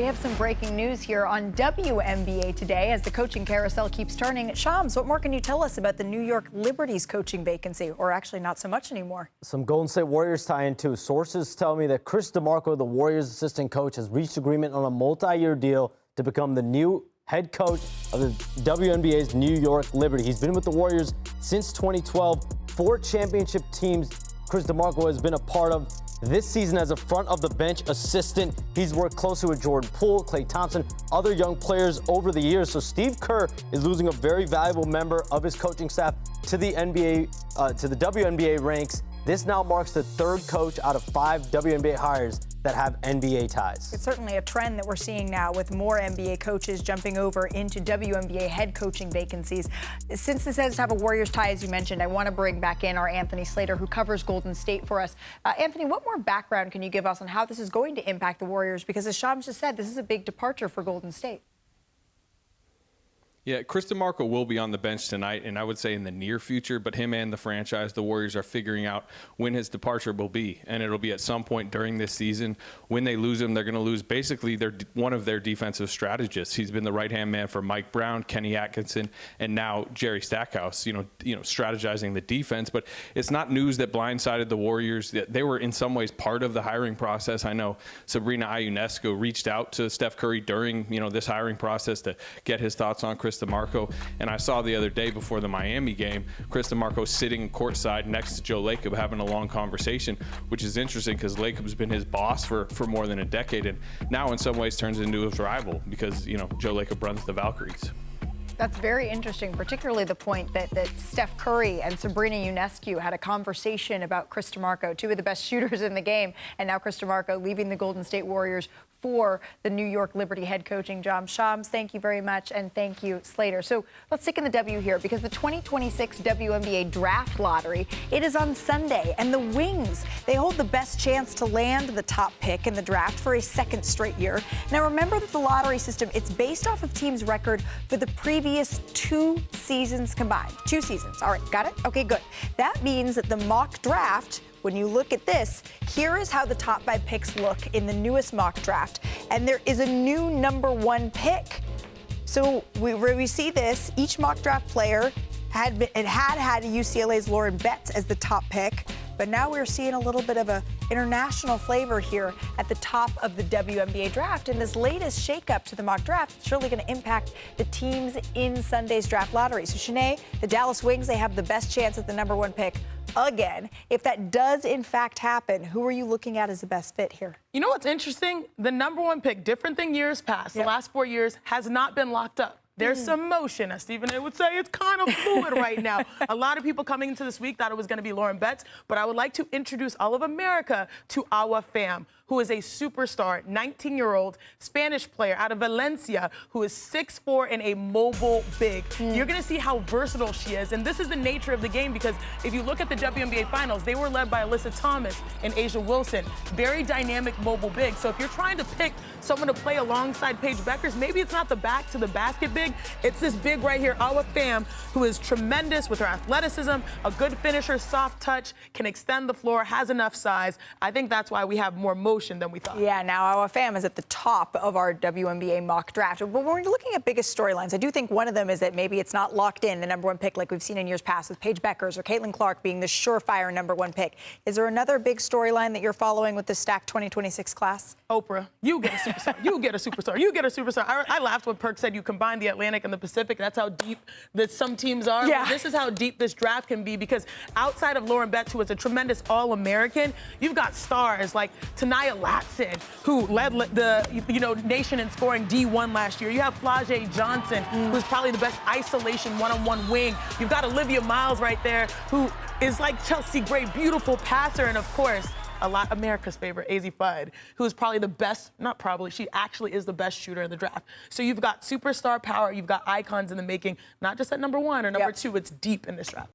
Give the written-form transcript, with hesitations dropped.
have some breaking news here on WNBA today as the coaching carousel keeps turning. Shams, what more can you tell us about the New York Liberty's coaching vacancy, or actually not so much anymore? Some Golden State Warriors tie-in too. Sources tell me that Chris DeMarco, the Warriors assistant coach, has reached agreement on a multi-year deal to become the new head coach of the WNBA's New York Liberty. He's been with the Warriors since 2012. 4 championship teams Chris DeMarco has been a part of. This season as a front-of-the-bench assistant, he's worked closely with Jordan Poole, Klay Thompson, other young players over the years. So Steve Kerr is losing a very valuable member of his coaching staff to the WNBA ranks. This now marks the 3rd coach out of 5 WNBA hires that have NBA ties. It's certainly a trend that we're seeing now with more NBA coaches jumping over into WNBA head coaching vacancies. Since this has to have a Warriors tie, as you mentioned, I want to bring back in our Anthony Slater, who covers Golden State for us. Anthony, what more background can you give us on how this is going to impact the Warriors? Because as Shams just said, this is a big departure for Golden State. Yeah, Chris DeMarco will be on the bench tonight, and I would say in the near future, but him and the franchise, the Warriors, are figuring out when his departure will be, and it'll be at some point during this season. When they lose him, they're going to lose basically one of their defensive strategists. He's been the right-hand man for Mike Brown, Kenny Atkinson, and now Jerry Stackhouse, you know, strategizing the defense. But it's not news that blindsided the Warriors. They were in some ways part of the hiring process. I know Sabrina Ionescu reached out to Steph Curry during, this hiring process to get his thoughts on Chris DeMarco, and I saw the other day before the Miami game, Chris DeMarco sitting courtside next to Joe Lacob having a long conversation, which is interesting because Lacob's been his boss for more than a decade, and now in some ways turns into his rival because, Joe Lacob runs the Valkyries. That's very interesting, particularly the point that Steph Curry and Sabrina Ionescu had a conversation about Chris DeMarco, 2 of the best shooters in the game, and now Chris DeMarco leaving the Golden State Warriors for the New York Liberty head coaching job. Shams, thank you very much, and thank you, Slater. So let's stick in the W here, because the 2026 WNBA draft lottery, it is on Sunday, and the Wings, they hold the best chance to land the top pick in the draft for a 2nd straight year. Now remember that the lottery system, it's based off of teams' record for the previous 2 seasons combined. 2 seasons. All right, got it? Okay, good. That means that the mock draft, when you look at this, here is how the top 5 picks look in the newest mock draft. And there is a new number 1 pick. So we see this, each mock draft player had UCLA's Lauren Betts as the top pick. But now we're seeing a little bit of an international flavor here at the top of the WNBA draft. And this latest shakeup to the mock draft is surely going to impact the teams in Sunday's draft lottery. So, Shanae, the Dallas Wings, they have the best chance at the number 1 pick again. If that does, in fact, happen, who are you looking at as the best fit here? You know what's interesting? The number 1 pick, different than years past, the last 4 years, has not been locked up. There's some motion, as Stephen A would say. It's kind of fluid right now. A lot of people coming into this week thought it was going to be Lauren Betts, but I would like to introduce all of America to Awa Pham, who is a superstar, 19-year-old Spanish player out of Valencia, who is 6'4" and a mobile big. You're going to see how versatile she is, and this is the nature of the game, because if you look at the WNBA Finals, they were led by Alyssa Thomas and Asia Wilson, very dynamic mobile big. So if you're trying to pick someone to play alongside Paige Beckers, maybe it's not the back to the basket big, it's this big right here, Awa Pham, who is tremendous with her athleticism, a good finisher, soft touch, can extend the floor, has enough size. I think that's why we have more motion than we thought. Yeah, now Awa Pham is at the top of our WNBA mock draft. But when we're looking at biggest storylines, I do think one of them is that maybe it's not locked in, the number 1 pick like we've seen in years past with Paige Beckers or Caitlin Clark being the surefire number 1 pick. Is there another big storyline that you're following with the stacked 2026 class? Oprah, you get a superstar. You get a superstar. You get a superstar. I laughed when Perk said you combine the Atlantic and the Pacific. That's how deep that some teams are. Yeah. Well, this is how deep this draft can be, because outside of Lauren Betts, who is a tremendous All-American, you've got stars like Tanaya Latson, who led the nation in scoring D1 last year. You have Flau'jae Johnson, who's probably the best isolation one-on-one wing. You've got Olivia Miles right there, who is like Chelsea Gray, beautiful passer, and of course, America's favorite, Azzi Fudd, who is probably the best, not probably, she actually is the best shooter in the draft. So you've got superstar power, you've got icons in the making, not just at number 1 or number 2, it's deep in this draft.